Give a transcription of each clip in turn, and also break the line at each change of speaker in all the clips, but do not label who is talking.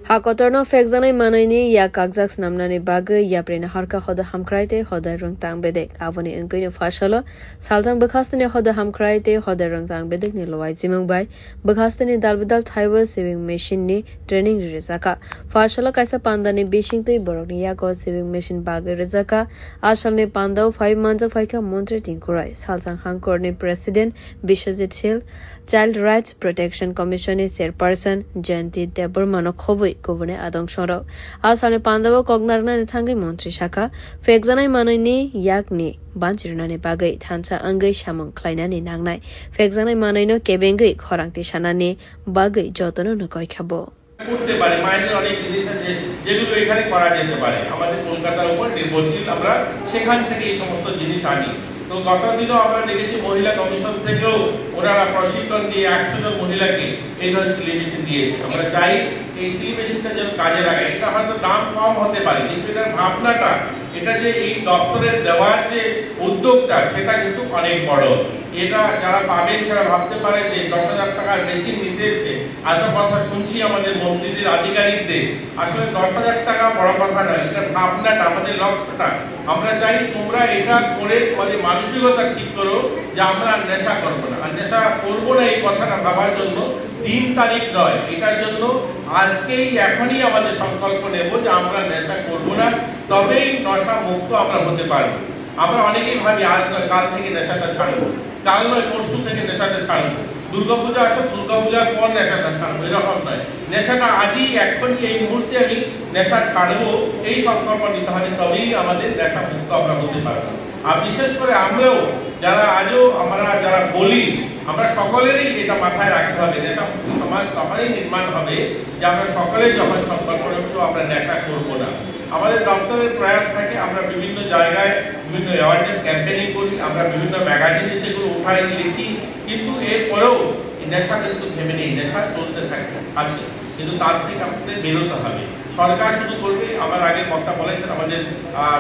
Hakotorno fekzanai manaini ya kakjaks namnani bagui ya prena harka hoda hamkraite hoda rongtang bedek avoni engkoino fashalo saljang bekhastani hoda hamkraite hoda rongtang bedek ni lowai jimung bai bekhastani dalbedal thaiwa saving machine ni training rizaka fashalo kaisa pandani bishingtei borokni ya ko saving machine bagui rizaka asalne pandau 5 months faika montre tingkurai saljang hangkor ni president Bishojit Hill Child Rights Protection Commission ni chairperson Jayanti Debormano khobui Governor Adong Shoro asale Pandava Kognarna ni thangai Montri Shaka fekjanai manaini yakni banchirna ni bagai thansa angai samung khlaina ni nangnai fekjanai manaino kebengai khorangti sanani bagai jotono no koi khabo
করতে পারে মায়েদের অনেক জিনিস আছে যেগুলো এখানে করা যেতে পারে আমাদের কলকাতার উপর নির্ভরশীল আমরা সেখান থেকে এই সমস্ত জিনিস আনি তো গত দিনও আমরা দেখেছি মহিলা কমিশন থেকেও ওনারা প্রশিক্ষণ দিয়ে 100 জন মহিলাকে এই ধরনের সিলাই মেশিন দিয়েছে আমরা চাই এই সিলাই মেশিনটা যেন কাজে লাগে এটা হয়তো দাম কম হতে পারে কিন্তু এটার ভাবনাটা এটা যে এই দপ্তরের দেওয়ার যে উদ্যোগটা সেটা কিন্তু অনেক বড় এটা যারা পাবেন সেটা ভাবতে পারে যে 10,000 টাকার মেশিন নিতে এসে এত কথা শুনছি আমাদের মন্ত্রীদের আধিকারিকদের আসলে 10,000 টাকা বড় কথা নয় এটা ভাবনাটা আমাদের লক্ষ্যটা আমরা চাই তোমরা এটা করে আমাদের মানসিকতা ঠিক করো যে আমরা নেশা করব না আর নেশা করব না এই কথাটা ভাবার জন্য দিন তারিখ নয় এটার জন্য আজকেই এখনই আমাদের সংকল্প নেব যে আমরা নেশা করব না তবেই নেশা মুক্ত আমরা হতে পারব আমরা অনেকেই ভাবি আজ নয় কাল থেকে নেশাটা ছাড়বো কাল নয় পরশু থেকে নেশাটা ছাড়বো দুর্গাপূজা আসে দুর্গাপূজার পর নেশাটা ছাড়বো এরকম নয় নেশাটা আজই এখনই এই মুহূর্তে আমি নেশা ছাড়বো এই সংকল্প নিতে হবে তবেই আমাদের নেশা মুক্ত আমরা হতে পারবো আর বিশেষ করে আমরাও যারা আজও আমরা যারা বলি আমরা সকলেরই এটা মাথায় রাখতে হবে নেশা মুক্ত সমাজ তখনই নির্মাণ হবে যে আমরা সকলে যখন সংকল্প নেব আমরা নেশা করব না আমাদের দপ্তরের প্রয়াস থাকে আমরা বিভিন্ন জায়গায় বিভিন্ন অ্যাওয়ারনেস ক্যাম্পেইনিং করি আমরা বিভিন্ন ম্যাগাজিনে সেগুলো উঠাই লিখি কিন্তু এরপরেও নেশা কিন্তু থেমে নেই নেশা চলতে থাকে আছে কিন্তু তার থেকে আমাদের বেরোতে হবে সরকার শুধু করবে আমার আগে কথা বলেছেন আমাদের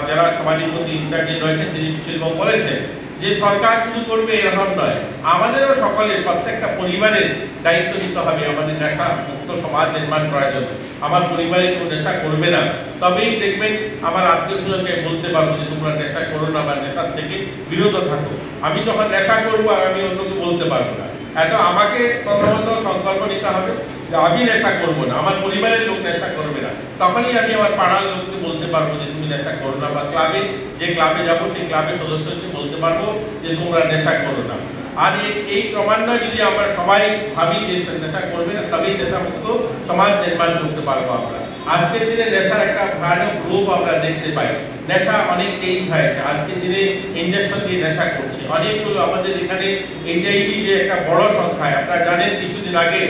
যারা সমাজপতি ইনচার্জে রয়েছেন তিনি বিশেষভাবে বলেছেন যে সরকার শুধু করবে এরকম নয় আমাদেরও সকলের প্রত্যেকটা পরিবারের দায়িত্ব নিতে হবে আমাদের নেশা মুক্ত সমাজ নির্মাণ করার জন্য আমার পরিবারে কেউ নেশা করবে না তবেই দেখবেন আমার আত্মীয় স্বজনকে বলতে পারবো যে তোমরা নেশা করো না বা নেশার থেকে বিরত থাকো আমি যখন নেশা করবো আর আমি অন্যকে বলতে পারবো না এত আমাকে প্রথমত সংকল্প নিতে হবে যে আমি নেশা করবো না আমার পরিবারের লোক নেশা করবে না তখনই আমি আমার পাড়ার লোককে বলতে পারবো যে তুমি নেশা করো না বা ক্লাবে যে ক্লাবে যাবো সেই ক্লাবের সদস্যকে বলতে পারবো যে তোমরা নেশা করো না আর এই ক্রমান্বয়ে যদি আমরা সবাই ভাবি যে নেশা করবে না তবেই নেশামুক্ত সমাজ নির্মাণ করতে পারবো আমরা আজকের দিনে নেশার একটা ভয়ানক রূপ আমরা দেখতে পাই নেশা অনেক চেঞ্জ হয়েছে আজকের দিনে ইনজেকশন দিয়ে নেশা করছে অনেকগুলো আমাদের এখানে এইচআইভি যে একটা বড় সংখ্যায় আপনারা জানেন কিছুদিন আগে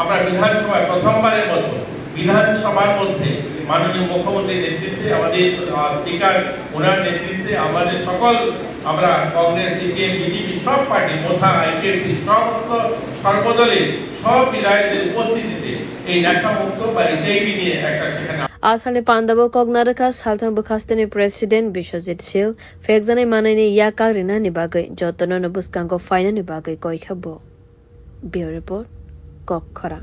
আমরা বিধানসভায় প্রথমবারের মতো বিধানসভার মধ্যে মাননীয় মুখ্যমন্ত্রীর নেতৃত্বে আমাদের স্পিকার ওনার নেতৃত্বে আমাদের সকল আমরা কংগ্রেস সিপিএম বিজেপি সব পার্টি মোথা আইপিএফটি সমস্ত সর্বদলের সব বিধায়কদের উপস্থিতিতে এই নেশামুক্ত বা এইচআইভি নিয়ে একটা সেখানে
asale Pandava Kognaraka Salthang Bekhastani President Bishojit Hill fekjanai manaini yaka rina ni bagai jotono no buskango faina ni bagai koi khabo Bureau Report Kokkhara